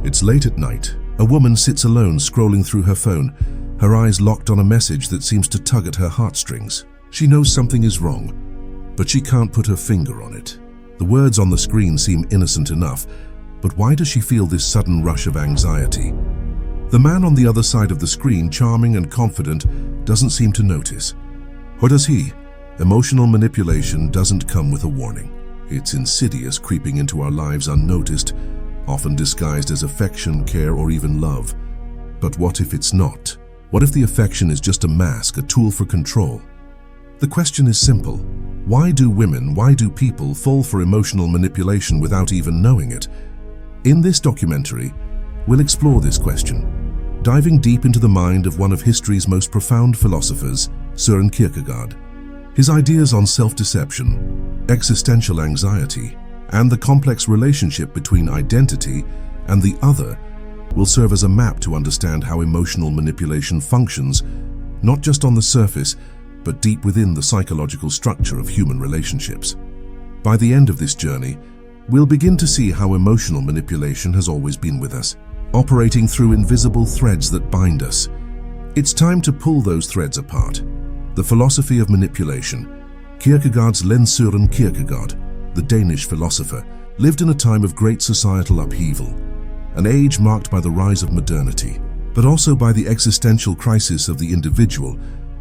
It's late at night. A woman sits alone scrolling through her phone, her eyes locked on a message that seems to tug at her heartstrings. She knows something is wrong, but she can't put her finger on it. The words on the screen seem innocent enough, but why does she feel this sudden rush of anxiety? The man on the other side of the screen, charming and confident, doesn't seem to notice. Or does he? Emotional manipulation doesn't come with a warning. It's insidious, creeping into our lives unnoticed, often disguised as affection, care, or even love. But what if it's not? What if the affection is just a mask, a tool for control? The question is simple. Why do people fall for emotional manipulation without even knowing it? In this documentary, we'll explore this question, diving deep into the mind of one of history's most profound philosophers, Søren Kierkegaard. His ideas on self-deception, existential anxiety, and the complex relationship between identity and the other will serve as a map to understand how emotional manipulation functions, not just on the surface, but deep within the psychological structure of human relationships. By the end of this journey, we'll begin to see how emotional manipulation has always been with us, operating through invisible threads that bind us. It's time to pull those threads apart. The philosophy of manipulation. Kierkegaard's Søren Kierkegaard, the Danish philosopher, lived in a time of great societal upheaval, an age marked by the rise of modernity, but also by the existential crisis of the individual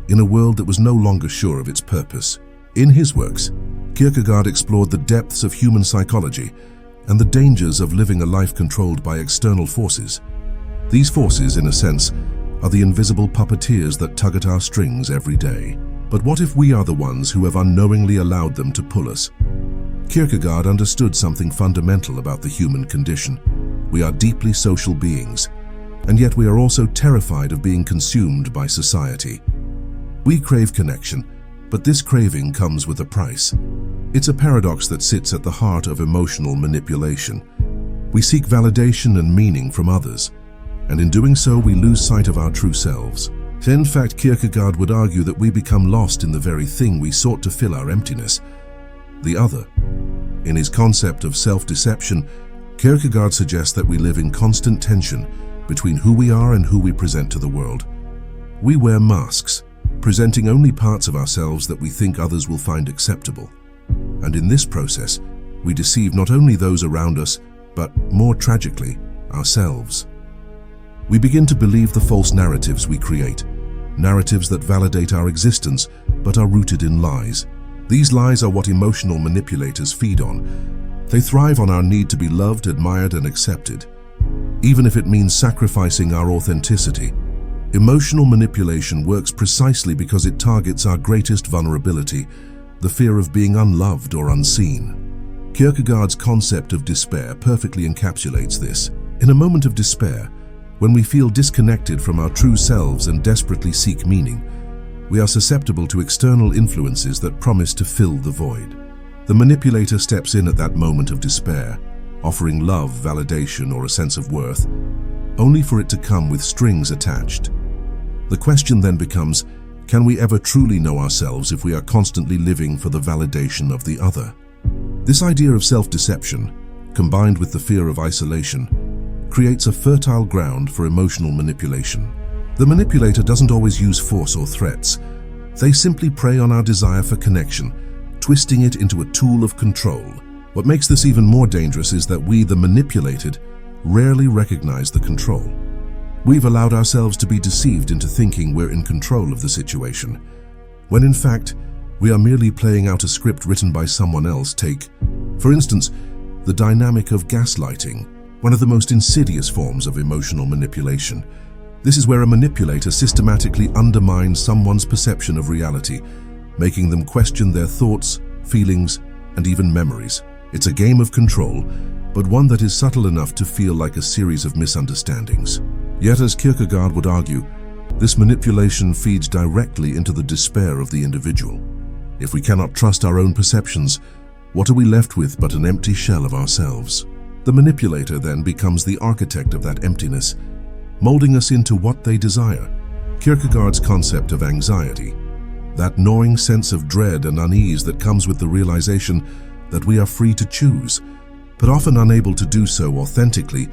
in a world that was no longer sure of its purpose. In his works, Kierkegaard explored the depths of human psychology and the dangers of living a life controlled by external forces. These forces, in a sense, are the invisible puppeteers that tug at our strings every day. But what if we are the ones who have unknowingly allowed them to pull us? Kierkegaard understood something fundamental about the human condition. We are deeply social beings, and yet we are also terrified of being consumed by society. We crave connection, but this craving comes with a price. It's a paradox that sits at the heart of emotional manipulation. We seek validation and meaning from others, and in doing so we lose sight of our true selves. In fact, Kierkegaard would argue that we become lost in the very thing we sought to fill our emptiness, the other. In his concept of self-deception, Kierkegaard suggests that we live in constant tension between who we are and who we present to the world. We wear masks, presenting only parts of ourselves that we think others will find acceptable. And in this process, we deceive not only those around us, but, more tragically, ourselves. We begin to believe the false narratives we create, narratives that validate our existence but are rooted in lies. These lies are what emotional manipulators feed on. They thrive on our need to be loved, admired, and accepted, even if it means sacrificing our authenticity. Emotional manipulation works precisely because it targets our greatest vulnerability, the fear of being unloved or unseen. Kierkegaard's concept of despair perfectly encapsulates this. In a moment of despair, when we feel disconnected from our true selves and desperately seek meaning, we are susceptible to external influences that promise to fill the void. The manipulator steps in at that moment of despair, offering love, validation, or a sense of worth, only for it to come with strings attached. The question then becomes, can we ever truly know ourselves if we are constantly living for the validation of the other? This idea of self-deception, combined with the fear of isolation, creates a fertile ground for emotional manipulation. The manipulator doesn't always use force or threats. They simply prey on our desire for connection, twisting it into a tool of control. What makes this even more dangerous is that we, the manipulated, rarely recognize the control. We've allowed ourselves to be deceived into thinking we're in control of the situation, when in fact, we are merely playing out a script written by someone else. Take, for instance, the dynamic of gaslighting, one of the most insidious forms of emotional manipulation. This is where a manipulator systematically undermines someone's perception of reality, making them question their thoughts, feelings, and even memories. It's a game of control, but one that is subtle enough to feel like a series of misunderstandings. Yet, as Kierkegaard would argue, this manipulation feeds directly into the despair of the individual. If we cannot trust our own perceptions, what are we left with but an empty shell of ourselves? The manipulator then becomes the architect of that emptiness, molding us into what they desire. Kierkegaard's concept of anxiety, that gnawing sense of dread and unease that comes with the realization that we are free to choose, but often unable to do so authentically,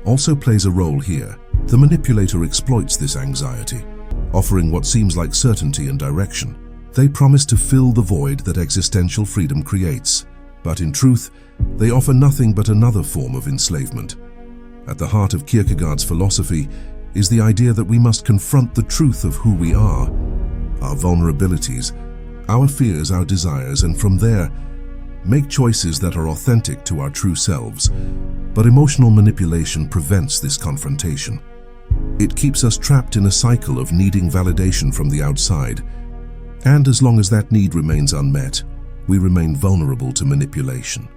also plays a role here. The manipulator exploits this anxiety, offering what seems like certainty and direction. They promise to fill the void that existential freedom creates, but in truth, they offer nothing but another form of enslavement. At the heart of Kierkegaard's philosophy is the idea that we must confront the truth of who we are, our vulnerabilities, our fears, our desires, and from there, make choices that are authentic to our true selves. But emotional manipulation prevents this confrontation. It keeps us trapped in a cycle of needing validation from the outside, and as long as that need remains unmet, we remain vulnerable to manipulation.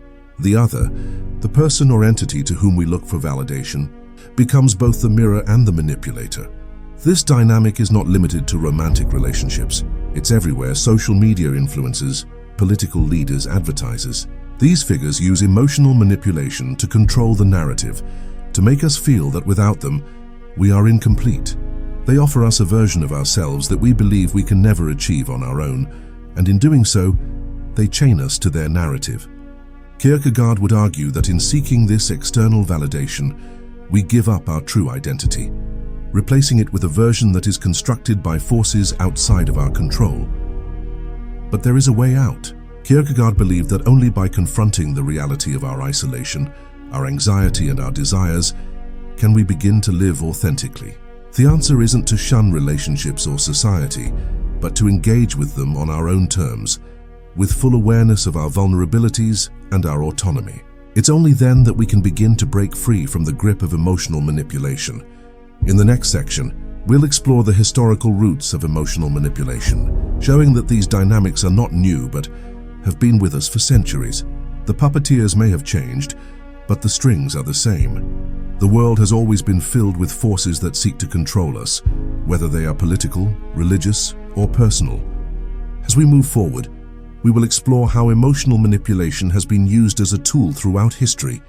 The other, the person or entity to whom we look for validation, becomes both the mirror and the manipulator. This dynamic is not limited to romantic relationships. It's everywhere: social media influencers, political leaders, advertisers. These figures use emotional manipulation to control the narrative, to make us feel that without them, we are incomplete. They offer us a version of ourselves that we believe we can never achieve on our own, and in doing so, they chain us to their narrative. Kierkegaard would argue that in seeking this external validation, we give up our true identity, replacing it with a version that is constructed by forces outside of our control. But there is a way out. Kierkegaard believed that only by confronting the reality of our isolation, our anxiety, and our desires, can we begin to live authentically. The answer isn't to shun relationships or society, but to engage with them on our own terms, with full awareness of our vulnerabilities and our autonomy. It's only then that we can begin to break free from the grip of emotional manipulation. In the next section, we'll explore the historical roots of emotional manipulation, showing that these dynamics are not new but have been with us for centuries. The puppeteers may have changed, but the strings are the same. The world has always been filled with forces that seek to control us, whether they are political, religious, or personal. As we move forward, we will explore how emotional manipulation has been used as a tool throughout history,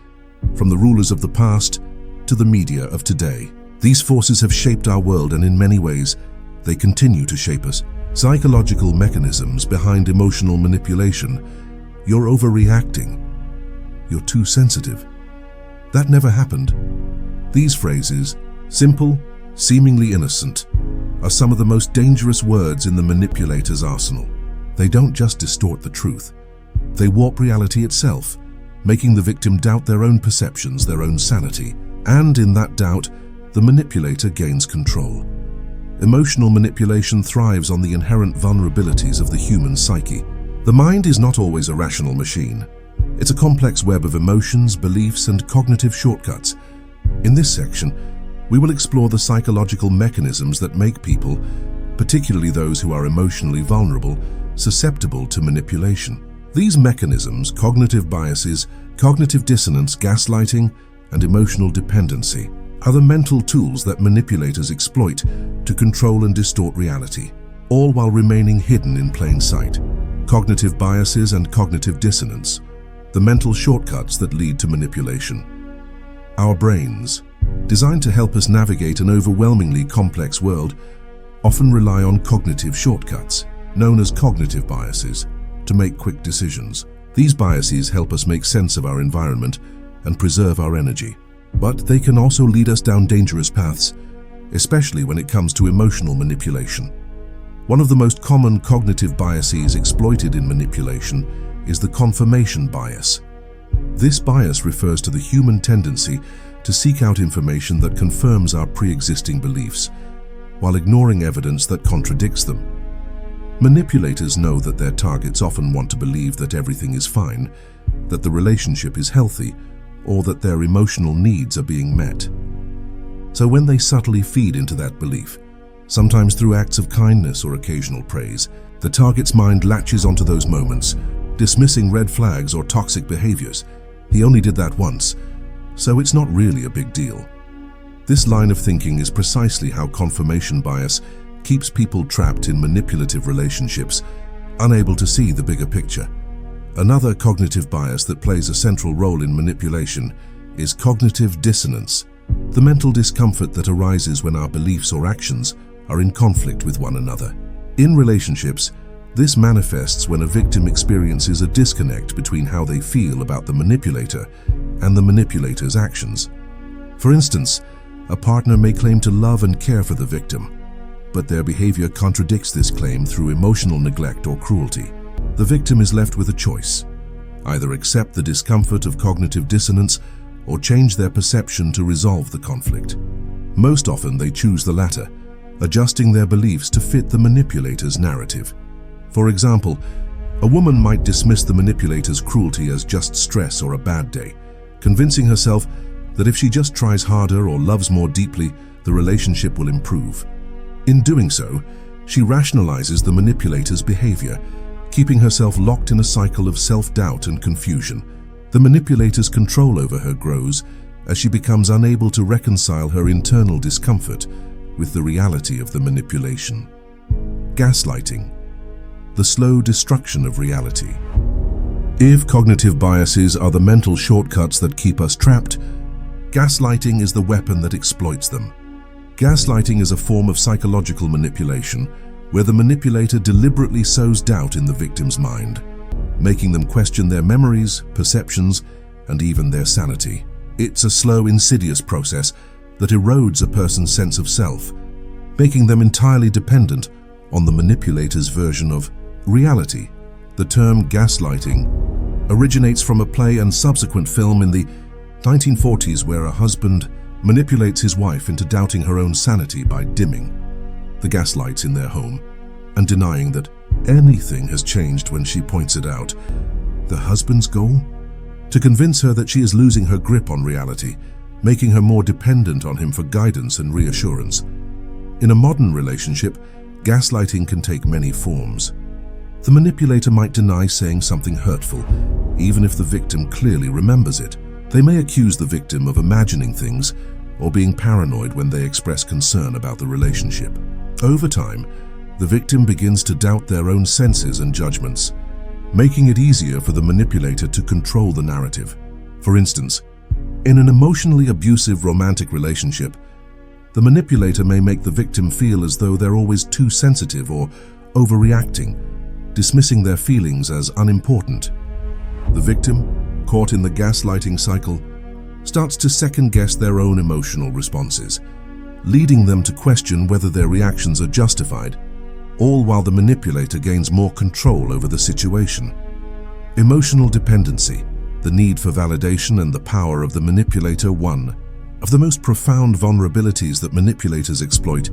from the rulers of the past to the media of today. These forces have shaped our world, and in many ways, they continue to shape us. Psychological mechanisms behind emotional manipulation. You're overreacting. You're too sensitive. That never happened. These phrases, simple, seemingly innocent, are some of the most dangerous words in the manipulator's arsenal. They don't just distort the truth. They warp reality itself, making the victim doubt their own perceptions, their own sanity. And in that doubt, the manipulator gains control. Emotional manipulation thrives on the inherent vulnerabilities of the human psyche. The mind is not always a rational machine. It's a complex web of emotions, beliefs, and cognitive shortcuts. In this section, we will explore the psychological mechanisms that make people, particularly those who are emotionally vulnerable, susceptible to manipulation. These mechanisms, cognitive biases, cognitive dissonance, gaslighting, and emotional dependency, are the mental tools that manipulators exploit to control and distort reality, all while remaining hidden in plain sight. Cognitive biases and cognitive dissonance, the mental shortcuts that lead to manipulation. Our brains, designed to help us navigate an overwhelmingly complex world, often rely on cognitive shortcuts, known as cognitive biases, to make quick decisions. These biases help us make sense of our environment and preserve our energy. But they can also lead us down dangerous paths, especially when it comes to emotional manipulation. One of the most common cognitive biases exploited in manipulation is the confirmation bias. This bias refers to the human tendency to seek out information that confirms our pre-existing beliefs, while ignoring evidence that contradicts them. Manipulators know that their targets often want to believe that everything is fine, that the relationship is healthy, or that their emotional needs are being met. So when they subtly feed into that belief, sometimes through acts of kindness or occasional praise, the target's mind latches onto those moments, dismissing red flags or toxic behaviors. He only did that once, so it's not really a big deal. This line of thinking is precisely how confirmation bias keeps people trapped in manipulative relationships, unable to see the bigger picture. Another cognitive bias that plays a central role in manipulation is cognitive dissonance, the mental discomfort that arises when our beliefs or actions are in conflict with one another. In relationships, this manifests when a victim experiences a disconnect between how they feel about the manipulator and the manipulator's actions. For instance, a partner may claim to love and care for the victim, but their behavior contradicts this claim through emotional neglect or cruelty. The victim is left with a choice: either accept the discomfort of cognitive dissonance or change their perception to resolve the conflict. Most often they choose the latter, adjusting their beliefs to fit the manipulator's narrative. For example, a woman might dismiss the manipulator's cruelty as just stress or a bad day, convincing herself that if she just tries harder or loves more deeply, the relationship will improve. In doing so, she rationalizes the manipulator's behavior, keeping herself locked in a cycle of self-doubt and confusion. The manipulator's control over her grows as she becomes unable to reconcile her internal discomfort with the reality of the manipulation. Gaslighting, the slow destruction of reality. If cognitive biases are the mental shortcuts that keep us trapped, gaslighting is the weapon that exploits them. Gaslighting is a form of psychological manipulation where the manipulator deliberately sows doubt in the victim's mind, making them question their memories, perceptions, and even their sanity. It's a slow, insidious process that erodes a person's sense of self, making them entirely dependent on the manipulator's version of reality. The term gaslighting originates from a play and subsequent film in the 1940s where a husband manipulates his wife into doubting her own sanity by dimming the gaslights in their home and denying that anything has changed when she points it out. The husband's goal? To convince her that she is losing her grip on reality, making her more dependent on him for guidance and reassurance. In a modern relationship, gaslighting can take many forms. The manipulator might deny saying something hurtful, even if the victim clearly remembers it. They may accuse the victim of imagining things or being paranoid when they express concern about the relationship. Over time, the victim begins to doubt their own senses and judgments, making it easier for the manipulator to control the narrative. For instance, in an emotionally abusive romantic relationship, the manipulator may make the victim feel as though they're always too sensitive or overreacting, dismissing their feelings as unimportant. The victim, caught in the gaslighting cycle, starts to second-guess their own emotional responses, leading them to question whether their reactions are justified, all while the manipulator gains more control over the situation. Emotional dependency, the need for validation and the power of the manipulator. One of the most profound vulnerabilities that manipulators exploit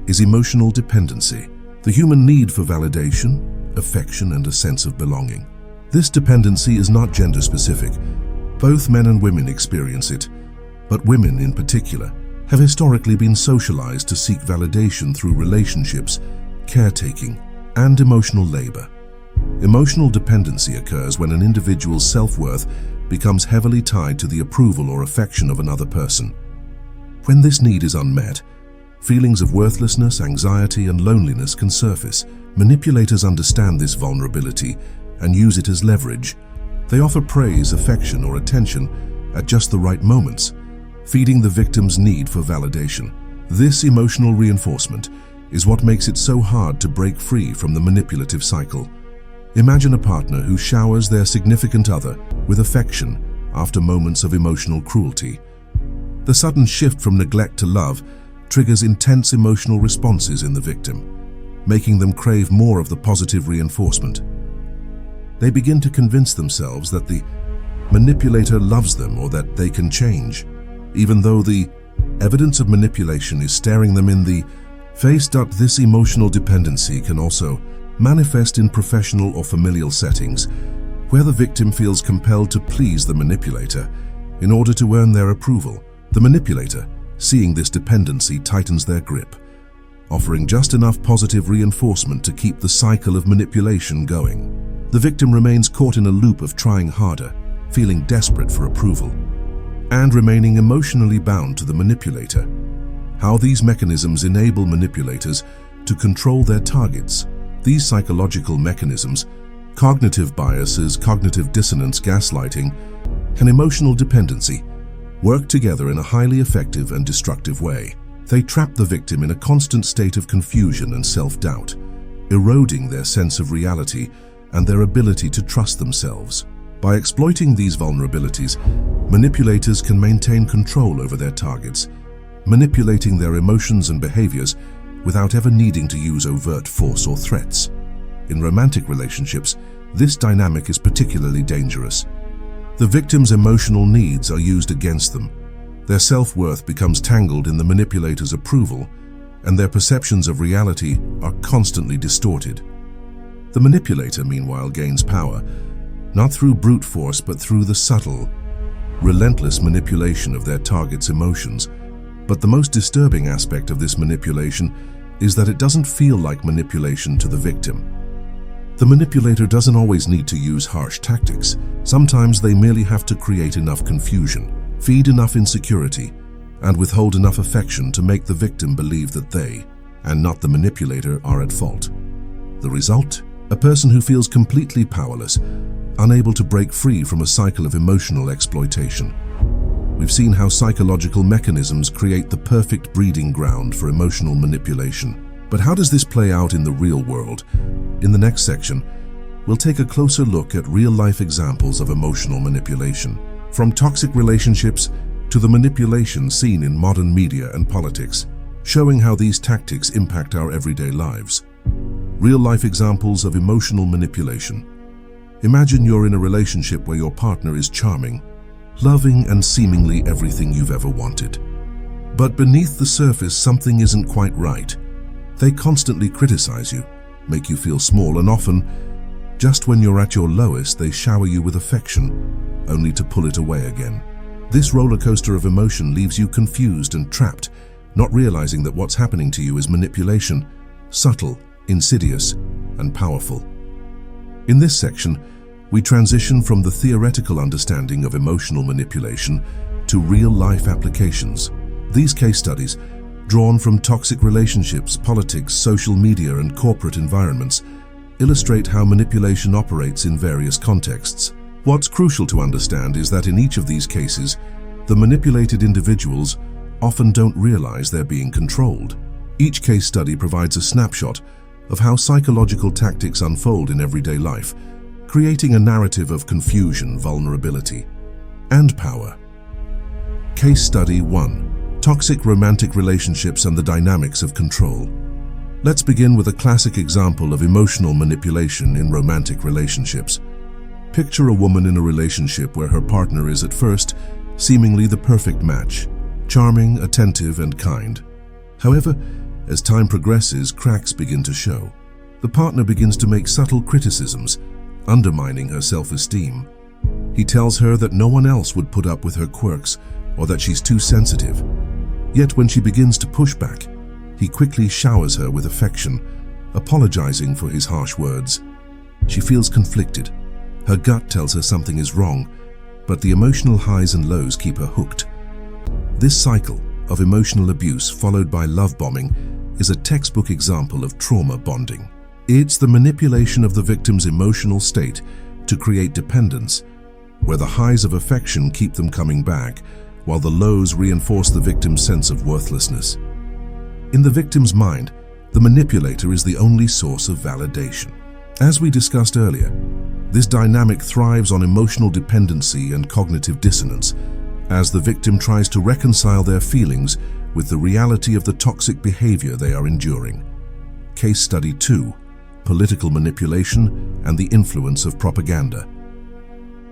is emotional dependency, the human need for validation, affection, and a sense of belonging. This dependency is not gender-specific. Both men and women experience it, but women in particular have historically been socialized to seek validation through relationships, caretaking, and emotional labor. Emotional dependency occurs when an individual's self-worth becomes heavily tied to the approval or affection of another person. When this need is unmet, feelings of worthlessness, anxiety, and loneliness can surface. Manipulators understand this vulnerability and use it as leverage. They offer praise, affection, or attention at just the right moments, feeding the victim's need for validation. This emotional reinforcement is what makes it so hard to break free from the manipulative cycle. Imagine a partner who showers their significant other with affection after moments of emotional cruelty. The sudden shift from neglect to love triggers intense emotional responses in the victim, making them crave more of the positive reinforcement. They begin to convince themselves that the manipulator loves them or that they can change, even though the evidence of manipulation is staring them in the face. This emotional dependency can also manifest in professional or familial settings, where the victim feels compelled to please the manipulator in order to earn their approval. The manipulator, seeing this dependency, tightens their grip, offering just enough positive reinforcement to keep the cycle of manipulation going. The victim remains caught in a loop of trying harder, feeling desperate for approval, and remaining emotionally bound to the manipulator. How these mechanisms enable manipulators to control their targets. These psychological mechanisms, cognitive biases, cognitive dissonance, gaslighting, and emotional dependency, work together in a highly effective and destructive way. They trap the victim in a constant state of confusion and self-doubt, eroding their sense of reality and their ability to trust themselves. By exploiting these vulnerabilities, manipulators can maintain control over their targets, manipulating their emotions and behaviors without ever needing to use overt force or threats. In romantic relationships, this dynamic is particularly dangerous. The victim's emotional needs are used against them. Their self-worth becomes tangled in the manipulator's approval, and their perceptions of reality are constantly distorted. The manipulator, meanwhile, gains power, not through brute force but through the subtle, relentless manipulation of their target's emotions. But the most disturbing aspect of this manipulation is that it doesn't feel like manipulation to the victim. The manipulator doesn't always need to use harsh tactics. Sometimes they merely have to create enough confusion, feed enough insecurity, and withhold enough affection to make the victim believe that they, and not the manipulator, are at fault. The result? A person who feels completely powerless, unable to break free from a cycle of emotional exploitation. We've seen how psychological mechanisms create the perfect breeding ground for emotional manipulation. But how does this play out in the real world? In the next section, we'll take a closer look at real-life examples of emotional manipulation, from toxic relationships to the manipulation seen in modern media and politics, showing how these tactics impact our everyday lives. Real-life examples of emotional manipulation. Imagine you're in a relationship where your partner is charming, loving, and seemingly everything you've ever wanted. But beneath the surface, something isn't quite right. They constantly criticize you, make you feel small, and often, just when you're at your lowest, they shower you with affection, only to pull it away again. This roller coaster of emotion leaves you confused and trapped, not realizing that what's happening to you is manipulation, subtle, insidious, and powerful. In this section, we transition from the theoretical understanding of emotional manipulation to real-life applications. These case studies, drawn from toxic relationships, politics, social media, and corporate environments, illustrate how manipulation operates in various contexts. What's crucial to understand is that in each of these cases, the manipulated individuals often don't realize they're being controlled. Each case study provides a snapshot of how psychological tactics unfold in everyday life, creating a narrative of confusion, vulnerability, and power. Case Study 1: Toxic romantic relationships and the dynamics of control. Let's begin with a classic example of emotional manipulation in romantic relationships. Picture a woman in a relationship where her partner is at first seemingly the perfect match, charming, attentive, and kind. However, as time progresses, cracks begin to show. The partner begins to make subtle criticisms, undermining her self-esteem. He tells her that no one else would put up with her quirks or that she's too sensitive. Yet when she begins to push back, he quickly showers her with affection, apologizing for his harsh words. She feels conflicted. Her gut tells her something is wrong, but the emotional highs and lows keep her hooked. This cycle of emotional abuse followed by love bombing is a textbook example of trauma bonding. It's the manipulation of the victim's emotional state to create dependence, where the highs of affection keep them coming back, while the lows reinforce the victim's sense of worthlessness. In the victim's mind, the manipulator is the only source of validation. As we discussed earlier, this dynamic thrives on emotional dependency and cognitive dissonance, as the victim tries to reconcile their feelings with the reality of the toxic behavior they are enduring. Case Study 2: Political manipulation and the influence of propaganda.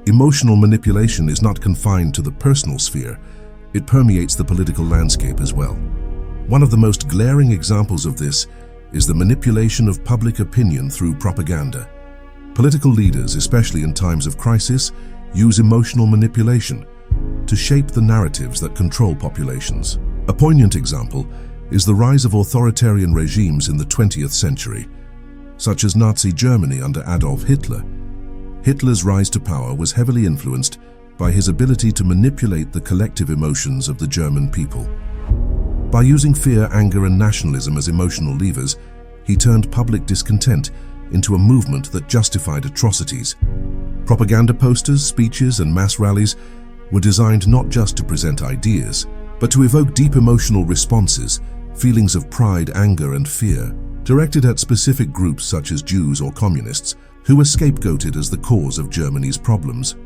Emotional manipulation is not confined to the personal sphere, it permeates the political landscape as well. One of the most glaring examples of this is the manipulation of public opinion through propaganda. Political leaders, especially in times of crisis, use emotional manipulation to shape the narratives that control populations. A poignant example is the rise of authoritarian regimes in the 20th century, such as Nazi Germany under Adolf Hitler. Hitler's rise to power was heavily influenced by his ability to manipulate the collective emotions of the German people. By using fear, anger, and nationalism as emotional levers, he turned public discontent into a movement that justified atrocities. Propaganda posters, speeches, and mass rallies were designed not just to present ideas, but to evoke deep emotional responses, feelings of pride, anger, and fear. Directed at specific groups such as Jews or communists, who are scapegoated as the cause of Germany's problems.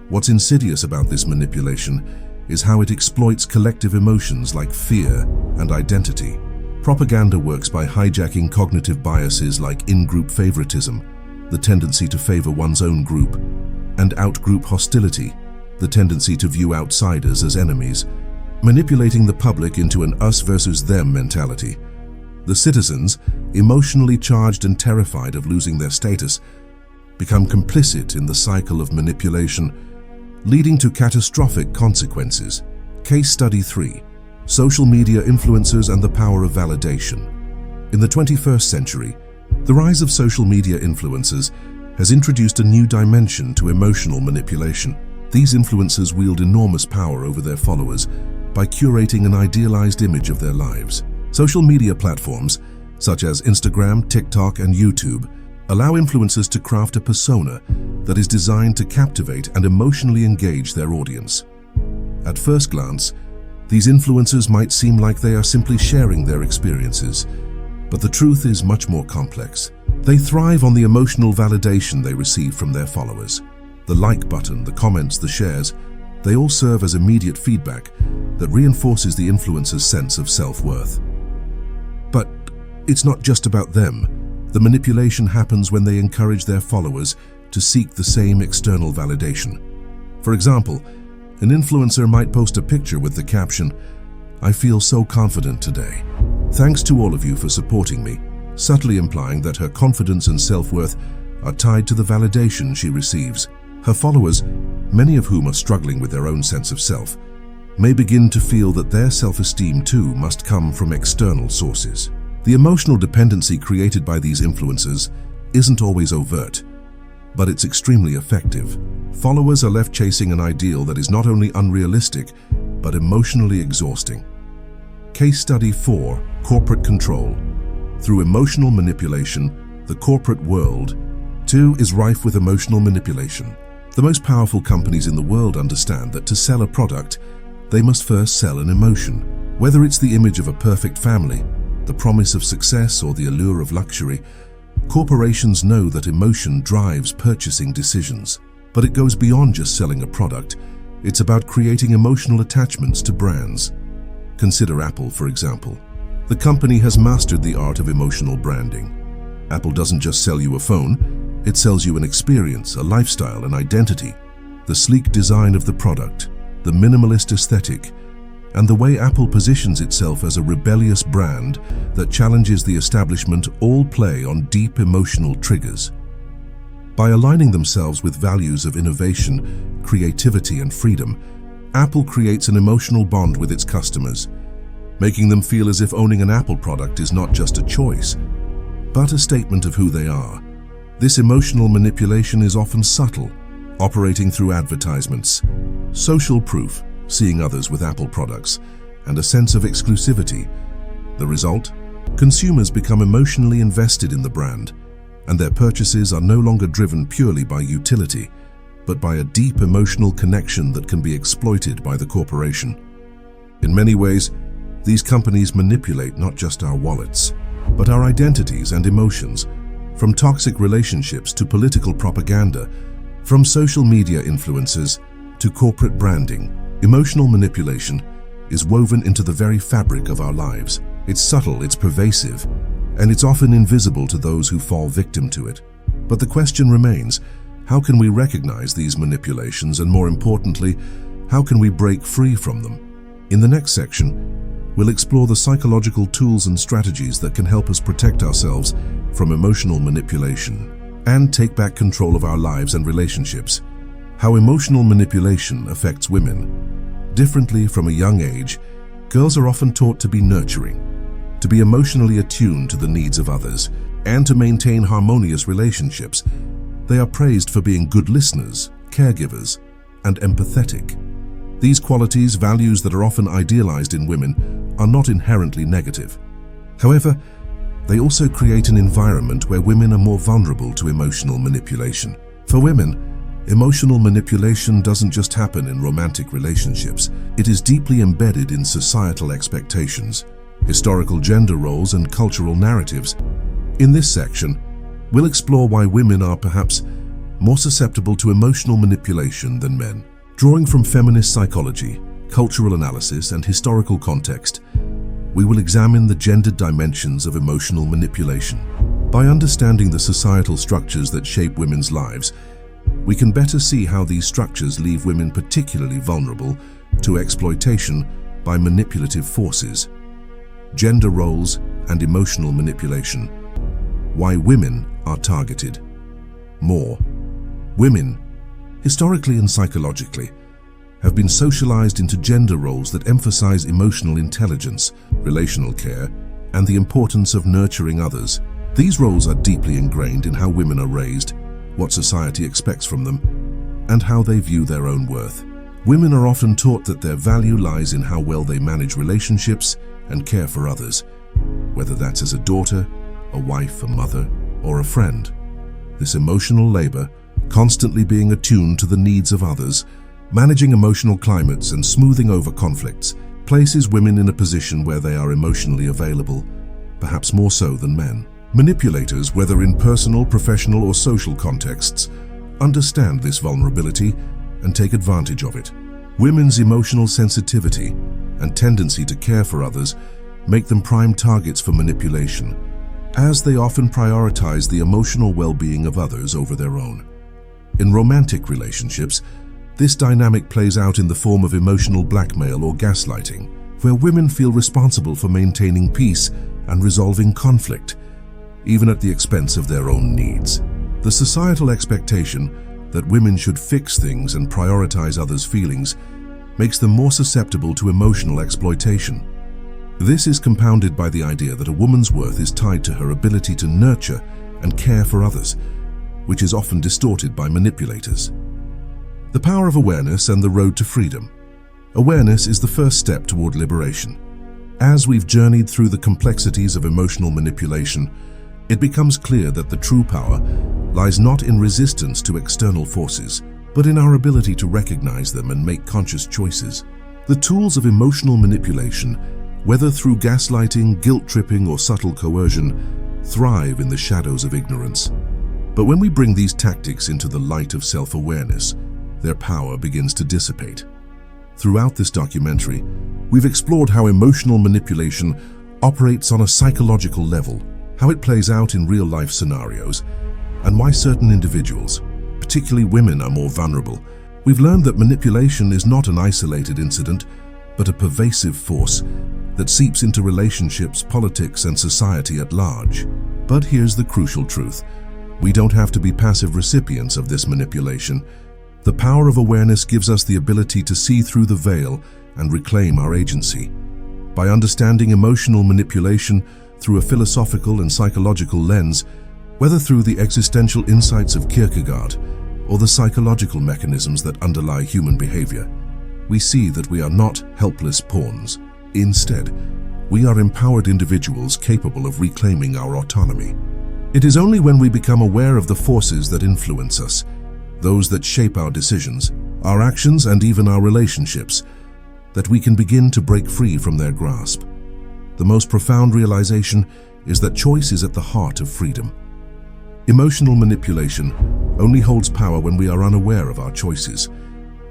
What's insidious about this manipulation is how it exploits collective emotions like fear and identity. Propaganda works by hijacking cognitive biases like in-group favoritism, the tendency to favor one's own group, and out-group hostility, the tendency to view outsiders as enemies, manipulating the public into an us versus them mentality. The citizens, emotionally charged and terrified of losing their status, become complicit in the cycle of manipulation, leading to catastrophic consequences. Case Study 3: Social Media Influencers and the Power of Validation. In the 21st century, the rise of social media influencers has introduced a new dimension to emotional manipulation. These influencers wield enormous power over their followers by curating an idealized image of their lives. Social media platforms, such as Instagram, TikTok, and YouTube, allow influencers to craft a persona that is designed to captivate and emotionally engage their audience. At first glance, these influencers might seem like they are simply sharing their experiences, but the truth is much more complex. They thrive on the emotional validation they receive from their followers. The like button, the comments, the shares, they all serve as immediate feedback that reinforces the influencer's sense of self-worth. But it's not just about them. The manipulation happens when they encourage their followers to seek the same external validation. For example, an influencer might post a picture with the caption, "I feel so confident today. Thanks to all of you for supporting me," subtly implying that her confidence and self-worth are tied to the validation she receives. Her followers, many of whom are struggling with their own sense of self, may begin to feel that their self-esteem too must come from external sources. The emotional dependency created by these influencers isn't always overt, but it's extremely effective. Followers are left chasing an ideal that is not only unrealistic, but emotionally exhausting. Case Study 4: Corporate Control. Through emotional manipulation, the corporate world, too, is rife with emotional manipulation. The most powerful companies in the world understand that to sell a product, they must first sell an emotion. Whether it's the image of a perfect family, the promise of success, or the allure of luxury, corporations know that emotion drives purchasing decisions. But it goes beyond just selling a product. It's about creating emotional attachments to brands. Consider Apple, for example. The company has mastered the art of emotional branding. Apple doesn't just sell you a phone, it sells you an experience, a lifestyle, an identity. The sleek design of the product, the minimalist aesthetic, and the way Apple positions itself as a rebellious brand that challenges the establishment all play on deep emotional triggers. By aligning themselves with values of innovation, creativity, and freedom, Apple creates an emotional bond with its customers, making them feel as if owning an Apple product is not just a choice, but a statement of who they are. This emotional manipulation is often subtle, operating through advertisements, social proof, seeing others with Apple products, and a sense of exclusivity. The result? Consumers become emotionally invested in the brand, and their purchases are no longer driven purely by utility, but by a deep emotional connection that can be exploited by the corporation. In many ways, these companies manipulate not just our wallets, but our identities and emotions, from toxic relationships to political propaganda, from social media influencers to corporate branding. Emotional manipulation is woven into the very fabric of our lives. It's subtle, it's pervasive, and it's often invisible to those who fall victim to it. But the question remains, how can we recognize these manipulations, and more importantly, how can we break free from them? In the next section, we'll explore the psychological tools and strategies that can help us protect ourselves from emotional manipulation and take back control of our lives and relationships. How emotional manipulation affects women. Differently from a young age, girls are often taught to be nurturing, to be emotionally attuned to the needs of others, and to maintain harmonious relationships. They are praised for being good listeners, caregivers, and empathetic. These qualities, values that are often idealized in women, are not inherently negative. However, they also create an environment where women are more vulnerable to emotional manipulation. For women, emotional manipulation doesn't just happen in romantic relationships. It is deeply embedded in societal expectations, historical gender roles, and cultural narratives. In this section, We'll explore why women are perhaps more susceptible to emotional manipulation than men. Drawing from feminist psychology, cultural analysis, and historical context, we will examine the gendered dimensions of emotional manipulation. By understanding the societal structures that shape women's lives, we can better see how these structures leave women particularly vulnerable to exploitation by manipulative forces. Gender roles and emotional manipulation. Why women are targeted. More. Women, historically and psychologically, have been socialized into gender roles that emphasize emotional intelligence, relational care, and the importance of nurturing others. These roles are deeply ingrained in how women are raised, what society expects from them, and how they view their own worth. Women are often taught that their value lies in how well they manage relationships and care for others, whether that's as a daughter, a wife, a mother, or a friend. This emotional labor, constantly being attuned to the needs of others, managing emotional climates and smoothing over conflicts, places women in a position where they are emotionally available, perhaps more so than men. Manipulators, whether in personal, professional, or social contexts, understand this vulnerability and take advantage of it. Women's emotional sensitivity and tendency to care for others make them prime targets for manipulation, as they often prioritize the emotional well-being of others over their own. In romantic relationships, this dynamic plays out in the form of emotional blackmail or gaslighting, where women feel responsible for maintaining peace and resolving conflict, even at the expense of their own needs. The societal expectation that women should fix things and prioritize others' feelings makes them more susceptible to emotional exploitation. This is compounded by the idea that a woman's worth is tied to her ability to nurture and care for others, which is often distorted by manipulators. The power of awareness and the road to freedom. Awareness is the first step toward liberation. As we've journeyed through the complexities of emotional manipulation, it becomes clear that the true power lies not in resistance to external forces, but in our ability to recognize them and make conscious choices. The tools of emotional manipulation, whether through gaslighting, guilt-tripping, or subtle coercion, thrive in the shadows of ignorance. But when we bring these tactics into the light of self-awareness, their power begins to dissipate. Throughout this documentary, we've explored how emotional manipulation operates on a psychological level, how it plays out in real-life scenarios, and why certain individuals, particularly women, are more vulnerable. We've learned that manipulation is not an isolated incident, but a pervasive force that seeps into relationships, politics, and society at large. But here's the crucial truth. We don't have to be passive recipients of this manipulation. The power of awareness gives us the ability to see through the veil and reclaim our agency. By understanding emotional manipulation through a philosophical and psychological lens, whether through the existential insights of Kierkegaard or the psychological mechanisms that underlie human behavior, we see that we are not helpless pawns. Instead, we are empowered individuals capable of reclaiming our autonomy. It is only when we become aware of the forces that influence us, those that shape our decisions, our actions, and even our relationships, that we can begin to break free from their grasp. The most profound realization is that choice is at the heart of freedom. Emotional manipulation only holds power when we are unaware of our choices,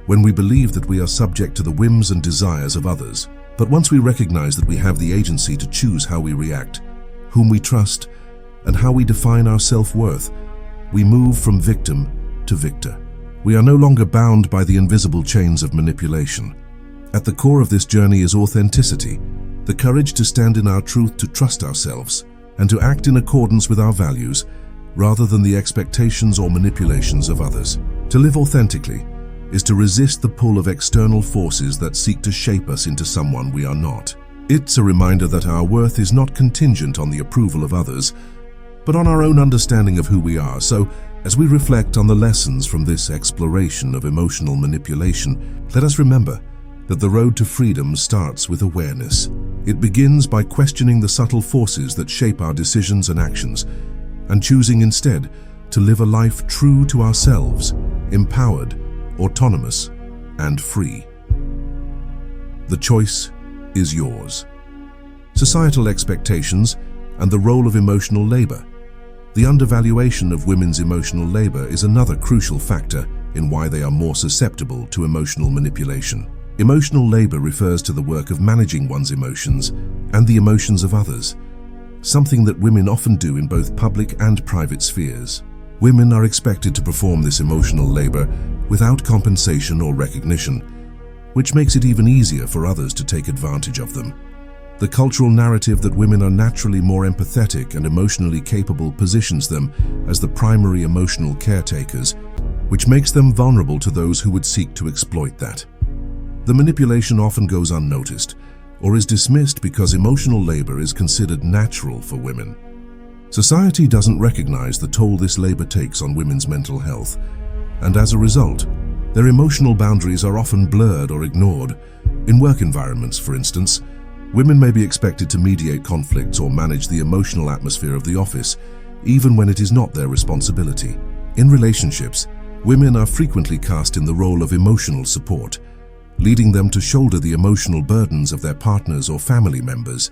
when we believe that we are subject to the whims and desires of others. But once we recognize that we have the agency to choose how we react, whom we trust, and how we define our self-worth, we move from victim to victor. We are no longer bound by the invisible chains of manipulation. At the core of this journey is authenticity, the courage to stand in our truth, to trust ourselves, and to act in accordance with our values, rather than the expectations or manipulations of others. To live authentically is to resist the pull of external forces that seek to shape us into someone we are not. It's a reminder that our worth is not contingent on the approval of others, but on our own understanding of who we are. So, as we reflect on the lessons from this exploration of emotional manipulation, let us remember that the road to freedom starts with awareness. It begins by questioning the subtle forces that shape our decisions and actions, and choosing instead to live a life true to ourselves, empowered, autonomous, and free. The choice is yours. Societal expectations and the role of emotional labor. The undervaluation of women's emotional labor is another crucial factor in why they are more susceptible to emotional manipulation. Emotional labor refers to the work of managing one's emotions and the emotions of others, something that women often do in both public and private spheres. Women are expected to perform this emotional labor without compensation or recognition, which makes it even easier for others to take advantage of them. The cultural narrative that women are naturally more empathetic and emotionally capable positions them as the primary emotional caretakers, which makes them vulnerable to those who would seek to exploit that. The manipulation often goes unnoticed or is dismissed because emotional labor is considered natural for women. Society doesn't recognize the toll this labor takes on women's mental health, and as a result, their emotional boundaries are often blurred or ignored. In work environments, for instance, women may be expected to mediate conflicts or manage the emotional atmosphere of the office, even when it is not their responsibility. In relationships, women are frequently cast in the role of emotional support, leading them to shoulder the emotional burdens of their partners or family members.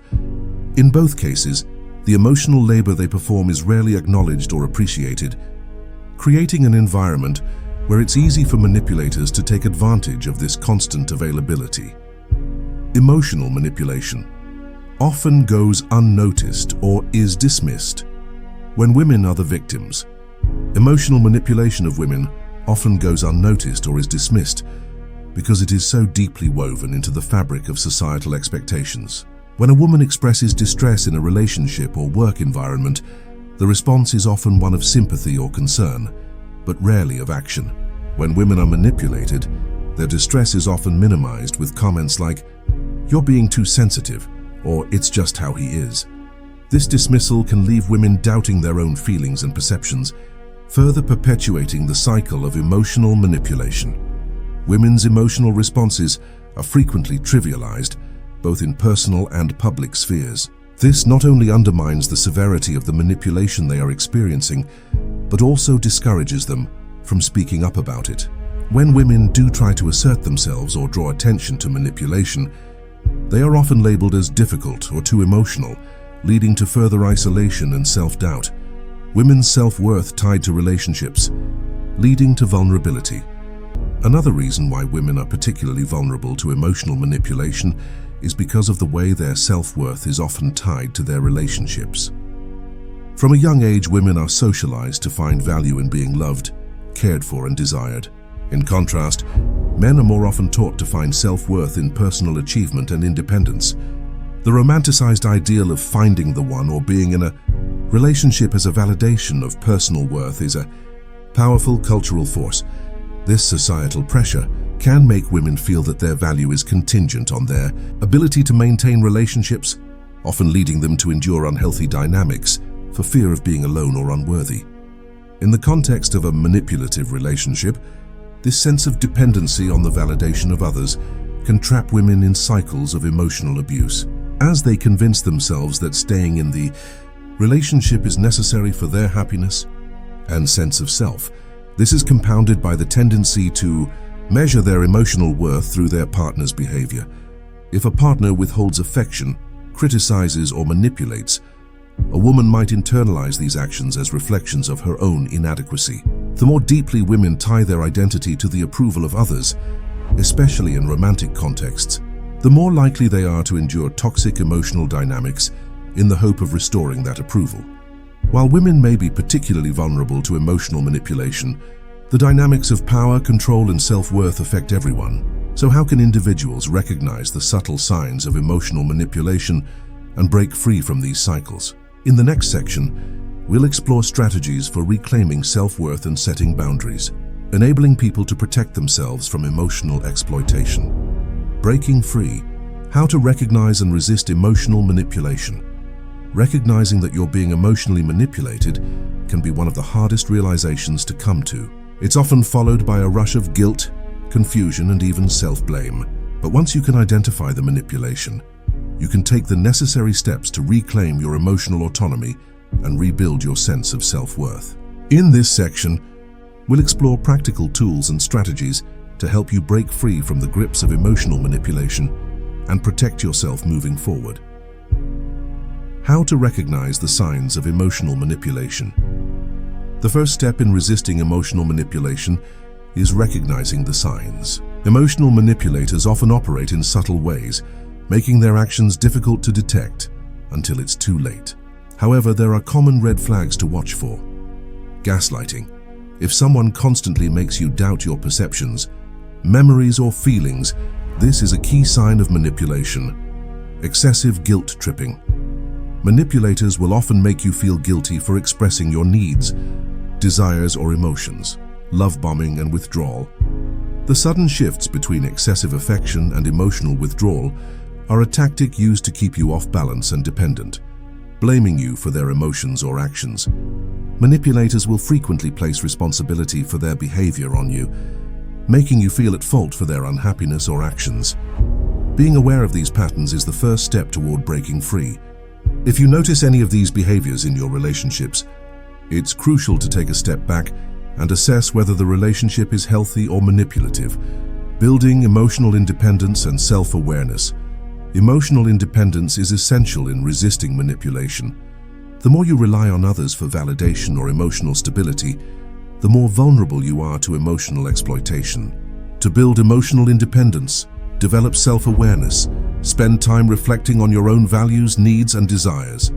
In both cases, the emotional labor they perform is rarely acknowledged or appreciated, creating an environment where it's easy for manipulators to take advantage of this constant availability. Emotional manipulation often goes unnoticed or is dismissed. When women are the victims, emotional manipulation of women often goes unnoticed or is dismissed because it is so deeply woven into the fabric of societal expectations. When a woman expresses distress in a relationship or work environment, the response is often one of sympathy or concern, but rarely of action. When women are manipulated, their distress is often minimized with comments like, "You're being too sensitive," or "It's just how he is." This dismissal can leave women doubting their own feelings and perceptions, further perpetuating the cycle of emotional manipulation. Women's emotional responses are frequently trivialized, both in personal and public spheres. This not only undermines the severity of the manipulation they are experiencing, but also discourages them from speaking up about it. When women do try to assert themselves or draw attention to manipulation, they are often labeled as difficult or too emotional, leading to further isolation and self-doubt. Women's self-worth tied to relationships, leading to vulnerability. Another reason why women are particularly vulnerable to emotional manipulation is because of the way their self-worth is often tied to their relationships. From a young age, women are socialized to find value in being loved, cared for, and desired. In contrast, men are more often taught to find self-worth in personal achievement and independence. The romanticized ideal of finding the one or being in a relationship as a validation of personal worth is a powerful cultural force. This societal pressure can make women feel that their value is contingent on their ability to maintain relationships, often leading them to endure unhealthy dynamics for fear of being alone or unworthy. In the context of a manipulative relationship, this sense of dependency on the validation of others can trap women in cycles of emotional abuse. As they convince themselves that staying in the relationship is necessary for their happiness and sense of self, this is compounded by the tendency to measure their emotional worth through their partner's behavior. If a partner withholds affection, criticizes, or manipulates, a woman might internalize these actions as reflections of her own inadequacy. The more deeply women tie their identity to the approval of others, especially in romantic contexts, the more likely they are to endure toxic emotional dynamics in the hope of restoring that approval. While women may be particularly vulnerable to emotional manipulation, the dynamics of power, control, and self-worth affect everyone. So how can individuals recognize the subtle signs of emotional manipulation and break free from these cycles? In the next section, we'll explore strategies for reclaiming self-worth and setting boundaries, enabling people to protect themselves from emotional exploitation. Breaking free: how to recognize and resist emotional manipulation. Recognizing that you're being emotionally manipulated can be one of the hardest realizations to come to. It's often followed by a rush of guilt, confusion, and even self-blame. But once you can identify the manipulation, you can take the necessary steps to reclaim your emotional autonomy and rebuild your sense of self-worth. In this section, we'll explore practical tools and strategies to help you break free from the grips of emotional manipulation and protect yourself moving forward. How to recognize the signs of emotional manipulation. The first step in resisting emotional manipulation is recognizing the signs. Emotional manipulators often operate in subtle ways, making their actions difficult to detect until it's too late. However, there are common red flags to watch for. Gaslighting. If someone constantly makes you doubt your perceptions, memories, or feelings, this is a key sign of manipulation. Excessive guilt tripping. Manipulators will often make you feel guilty for expressing your needs, desires, or emotions. Love bombing and withdrawal. The sudden shifts between excessive affection and emotional withdrawal are a tactic used to keep you off balance and dependent, blaming you for their emotions or actions. Manipulators will frequently place responsibility for their behavior on you, making you feel at fault for their unhappiness or actions. Being aware of these patterns is the first step toward breaking free. If you notice any of these behaviors in your relationships, it's crucial to take a step back and assess whether the relationship is healthy or manipulative. Building emotional independence and self-awareness. Emotional independence is essential in resisting manipulation. The more you rely on others for validation or emotional stability, the more vulnerable you are to emotional exploitation. To build emotional independence, develop self-awareness, spend time reflecting on your own values, needs, and desires.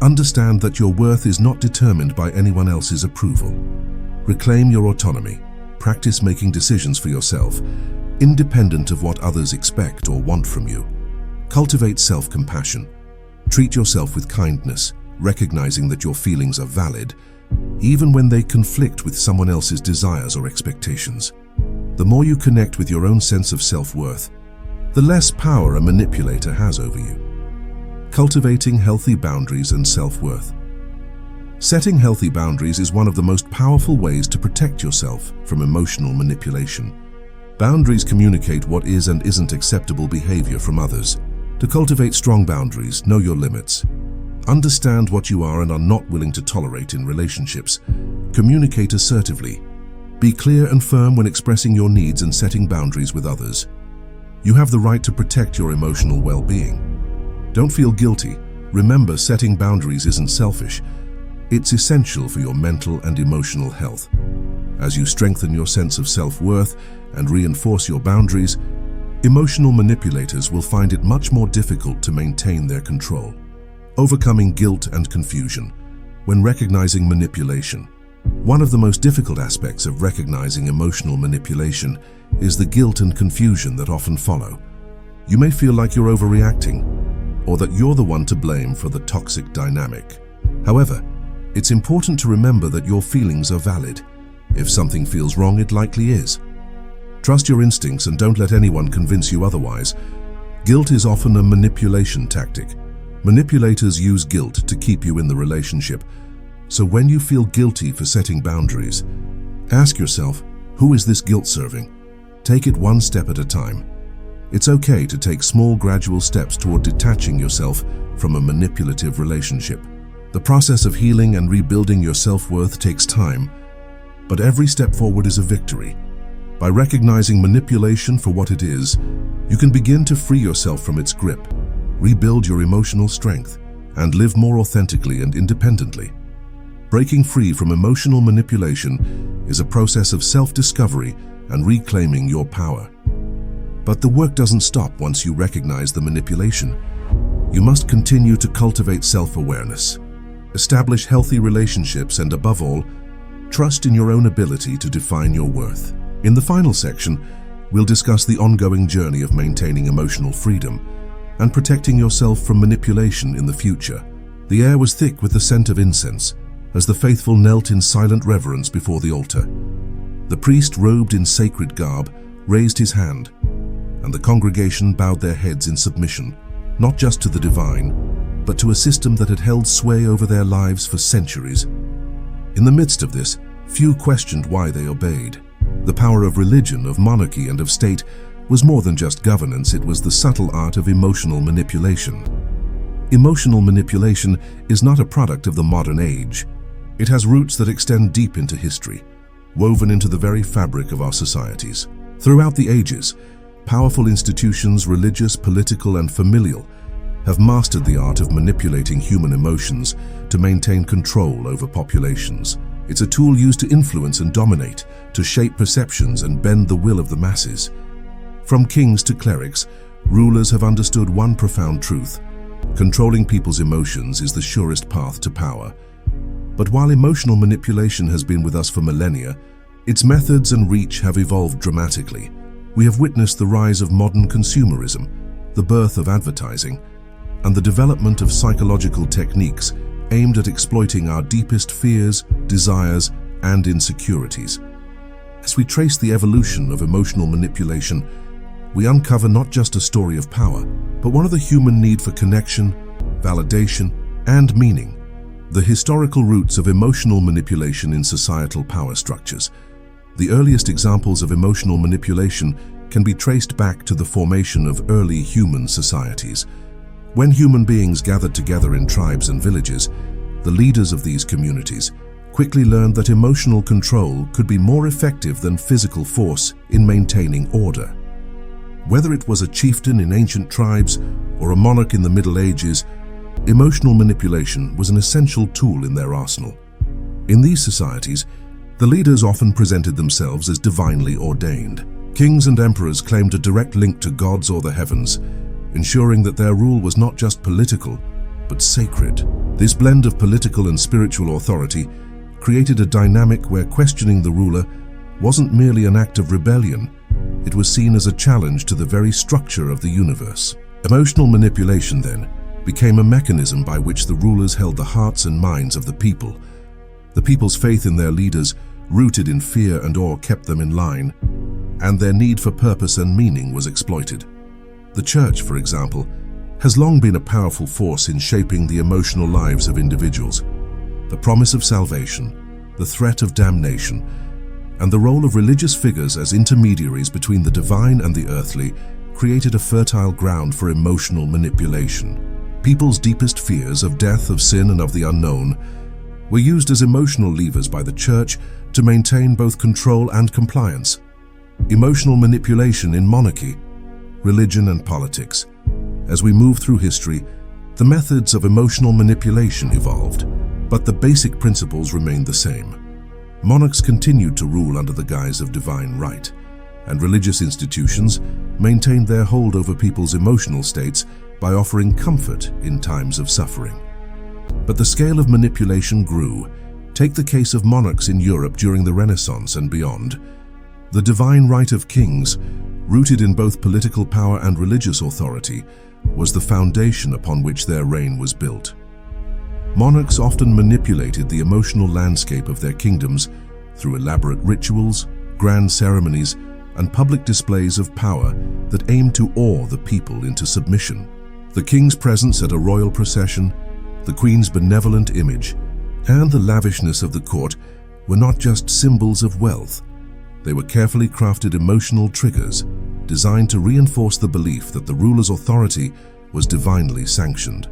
Understand that your worth is not determined by anyone else's approval. Reclaim your autonomy. Practice making decisions for yourself, independent of what others expect or want from you. Cultivate self-compassion. Treat yourself with kindness, recognizing that your feelings are valid, even when they conflict with someone else's desires or expectations. The more you connect with your own sense of self-worth, the less power a manipulator has over you. Cultivating healthy boundaries and self-worth. Setting healthy boundaries is one of the most powerful ways to protect yourself from emotional manipulation. Boundaries communicate what is and isn't acceptable behavior from others. To cultivate strong boundaries, know your limits. Understand what you are and are not willing to tolerate in relationships. Communicate assertively. Be clear and firm when expressing your needs and setting boundaries with others. You have the right to protect your emotional well-being. Don't feel guilty. Remember, setting boundaries isn't selfish. It's essential for your mental and emotional health. As you strengthen your sense of self-worth and reinforce your boundaries, emotional manipulators will find it much more difficult to maintain their control. Overcoming guilt and confusion. When recognizing manipulation, one of the most difficult aspects of recognizing emotional manipulation is the guilt and confusion that often follow. You may feel like you're overreacting, or that you're the one to blame for the toxic dynamic. However, it's important to remember that your feelings are valid. If something feels wrong, it likely is. Trust your instincts and don't let anyone convince you otherwise. Guilt is often a manipulation tactic. Manipulators use guilt to keep you in the relationship. So when you feel guilty for setting boundaries, ask yourself, who is this guilt serving? Take it one step at a time. It's okay to take small, gradual steps toward detaching yourself from a manipulative relationship. The process of healing and rebuilding your self-worth takes time, but every step forward is a victory. By recognizing manipulation for what it is, you can begin to free yourself from its grip, rebuild your emotional strength, and live more authentically and independently. Breaking free from emotional manipulation is a process of self-discovery and reclaiming your power. But the work doesn't stop once you recognize the manipulation. You must continue to cultivate self-awareness, establish healthy relationships, and above all, trust in your own ability to define your worth. In the final section, we'll discuss the ongoing journey of maintaining emotional freedom and protecting yourself from manipulation in the future. The air was thick with the scent of incense as the faithful knelt in silent reverence before the altar. The priest, robed in sacred garb, raised his hand, and the congregation bowed their heads in submission, not just to the divine, but to a system that had held sway over their lives for centuries. In the midst of this, few questioned why they obeyed. The power of religion, of monarchy, and of state was more than just governance. It was the subtle art of emotional manipulation. Emotional manipulation is not a product of the modern age. It has roots that extend deep into history, woven into the very fabric of our societies. Throughout the ages, powerful institutions, religious, political, and familial, have mastered the art of manipulating human emotions to maintain control over populations. It's a tool used to influence and dominate, to shape perceptions and bend the will of the masses. From kings to clerics, rulers have understood one profound truth: controlling people's emotions is the surest path to power. But while emotional manipulation has been with us for millennia, its methods and reach have evolved dramatically. We have witnessed the rise of modern consumerism, the birth of advertising, and the development of psychological techniques aimed at exploiting our deepest fears, desires, and insecurities. As we trace the evolution of emotional manipulation, we uncover not just a story of power, but one of the human need for connection, validation, and meaning. The historical roots of emotional manipulation in societal power structures. The earliest examples of emotional manipulation can be traced back to the formation of early human societies. When human beings gathered together in tribes and villages, the leaders of these communities quickly learned that emotional control could be more effective than physical force in maintaining order. Whether it was a chieftain in ancient tribes or a monarch in the Middle Ages, emotional manipulation was an essential tool in their arsenal. In these societies, the leaders often presented themselves as divinely ordained. Kings and emperors claimed a direct link to gods or the heavens, ensuring that their rule was not just political, but sacred. This blend of political and spiritual authority created a dynamic where questioning the ruler wasn't merely an act of rebellion, it was seen as a challenge to the very structure of the universe. Emotional manipulation, then, became a mechanism by which the rulers held the hearts and minds of the people. The people's faith in their leaders, rooted in fear and awe, kept them in line, and their need for purpose and meaning was exploited. The church, for example, has long been a powerful force in shaping the emotional lives of individuals. The promise of salvation, the threat of damnation, and the role of religious figures as intermediaries between the divine and the earthly created a fertile ground for emotional manipulation. People's deepest fears of death, of sin, and of the unknown were used as emotional levers by the church to maintain both control and compliance. Emotional manipulation in monarchy, religion, and politics. As we move through history, the methods of emotional manipulation evolved, but the basic principles remained the same. Monarchs continued to rule under the guise of divine right, and religious institutions maintained their hold over people's emotional states by offering comfort in times of suffering. But the scale of manipulation grew. Take the case of monarchs in Europe during the Renaissance and beyond. The divine right of kings, rooted in both political power and religious authority, was the foundation upon which their reign was built. Monarchs often manipulated the emotional landscape of their kingdoms through elaborate rituals, grand ceremonies, and public displays of power that aimed to awe the people into submission. The king's presence at a royal procession, the queen's benevolent image, and the lavishness of the court were not just symbols of wealth. They were carefully crafted emotional triggers designed to reinforce the belief that the ruler's authority was divinely sanctioned.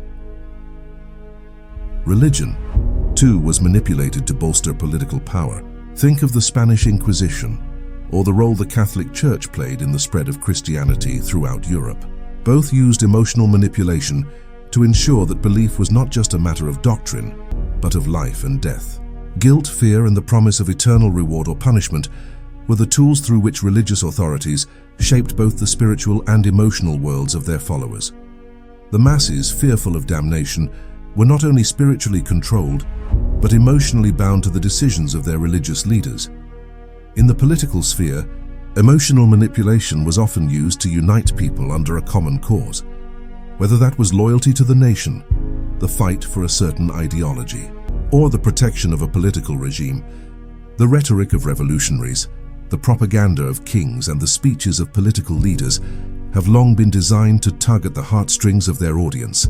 Religion, too, was manipulated to bolster political power. Think of the Spanish Inquisition, or the role the Catholic Church played in the spread of Christianity throughout Europe. Both used emotional manipulation to ensure that belief was not just a matter of doctrine, but of life and death. Guilt, fear, and the promise of eternal reward or punishment were the tools through which religious authorities shaped both the spiritual and emotional worlds of their followers. The masses, fearful of damnation, were not only spiritually controlled, but emotionally bound to the decisions of their religious leaders. In the political sphere, emotional manipulation was often used to unite people under a common cause, whether that was loyalty to the nation, the fight for a certain ideology, or the protection of a political regime. The rhetoric of revolutionaries, the propaganda of kings, and the speeches of political leaders have long been designed to tug at the heartstrings of their audience.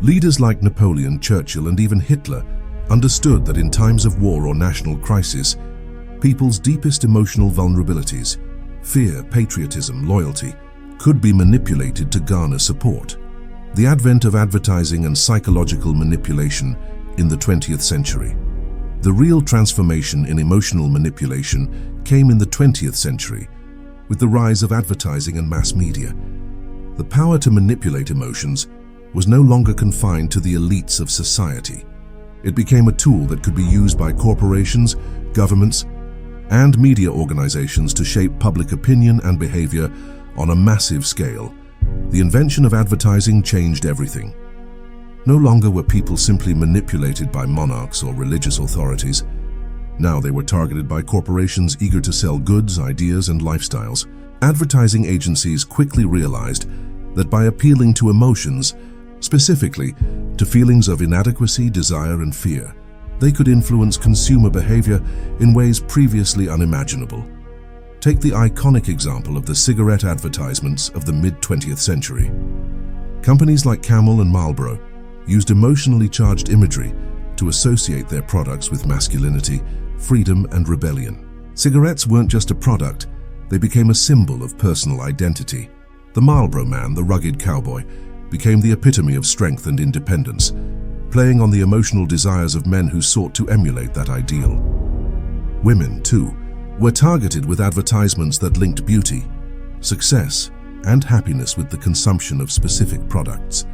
Leaders like Napoleon, Churchill, and even Hitler understood that in times of war or national crisis, people's deepest emotional vulnerabilities, fear, patriotism, loyalty, could be manipulated to garner support. The advent of advertising and psychological manipulation in the 20th century. The real transformation in emotional manipulation came in the 20th century with the rise of advertising and mass media. The power to manipulate emotions was no longer confined to the elites of society. It became a tool that could be used by corporations, governments, and media organizations to shape public opinion and behavior on a massive scale. The invention of advertising changed everything. No longer were people simply manipulated by monarchs or religious authorities. Now they were targeted by corporations eager to sell goods, ideas, and lifestyles. Advertising agencies quickly realized that by appealing to emotions, specifically to feelings of inadequacy, desire, and fear, they could influence consumer behavior in ways previously unimaginable. Take the iconic example of the cigarette advertisements of the mid-20th century. Companies like Camel and Marlboro used emotionally charged imagery to associate their products with masculinity, freedom, and rebellion. Cigarettes weren't just a product, they became a symbol of personal identity. The Marlboro Man, the rugged cowboy, became the epitome of strength and independence, playing on the emotional desires of men who sought to emulate that ideal. Women, too, were targeted with advertisements that linked beauty, success, and happiness with the consumption of specific products.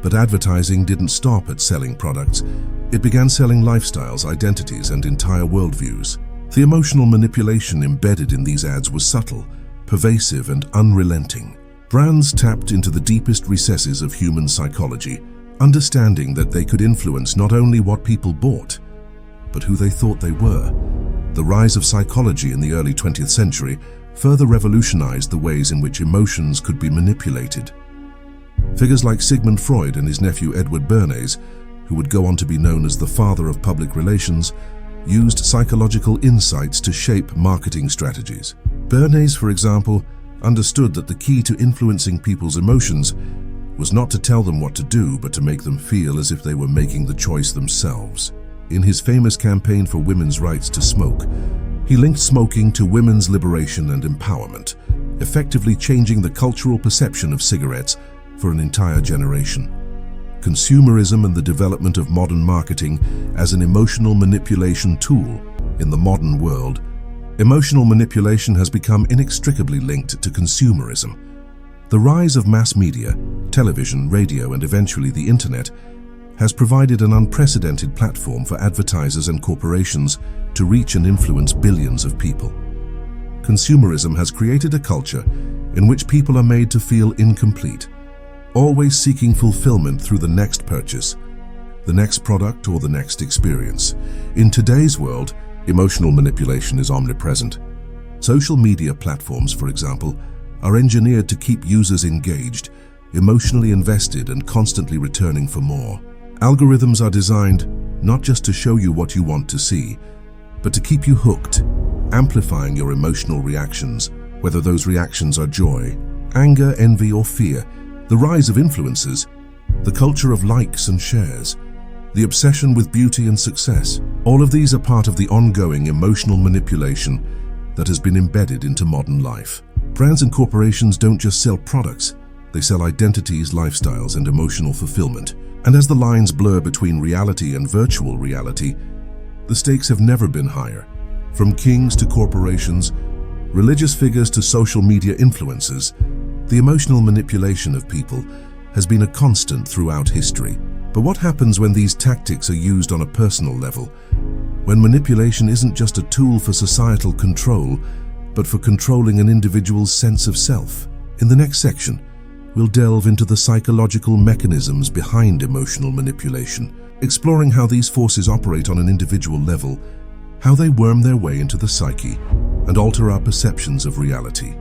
But advertising didn't stop at selling products. It began selling lifestyles, identities, and entire worldviews. The emotional manipulation embedded in these ads was subtle, pervasive, and unrelenting. Brands tapped into the deepest recesses of human psychology, understanding that they could influence not only what people bought, but who they thought they were. The rise of psychology in the early 20th century further revolutionized the ways in which emotions could be manipulated. Figures like Sigmund Freud and his nephew Edward Bernays, who would go on to be known as the father of public relations, used psychological insights to shape marketing strategies. Bernays, for example, understood that the key to influencing people's emotions was not to tell them what to do, but to make them feel as if they were making the choice themselves. In his famous campaign for women's rights to smoke, he linked smoking to women's liberation and empowerment, effectively changing the cultural perception of cigarettes for an entire generation. Consumerism and the development of modern marketing as an emotional manipulation tool in the modern world. Emotional manipulation has become inextricably linked to consumerism. The rise of mass media, television, radio, and eventually the internet has provided an unprecedented platform for advertisers and corporations to reach and influence billions of people. Consumerism has created a culture in which people are made to feel incomplete, always seeking fulfillment through the next purchase, the next product, or the next experience. In today's world, emotional manipulation is omnipresent. Social media platforms, for example, are engineered to keep users engaged, emotionally invested, and constantly returning for more. Algorithms are designed not just to show you what you want to see, but to keep you hooked, amplifying your emotional reactions, whether those reactions are joy, anger, envy, or fear. The rise of influencers, the culture of likes and shares, the obsession with beauty and success, all of these are part of the ongoing emotional manipulation that has been embedded into modern life. Brands and corporations don't just sell products, they sell identities, lifestyles, and emotional fulfillment. And as the lines blur between reality and virtual reality, the stakes have never been higher. From kings to corporations, religious figures to social media influencers, the emotional manipulation of people has been a constant throughout history. But what happens when these tactics are used on a personal level? When manipulation isn't just a tool for societal control, but for controlling an individual's sense of self? In the next section, we'll delve into the psychological mechanisms behind emotional manipulation, exploring how these forces operate on an individual level, how they worm their way into the psyche, and alter our perceptions of reality.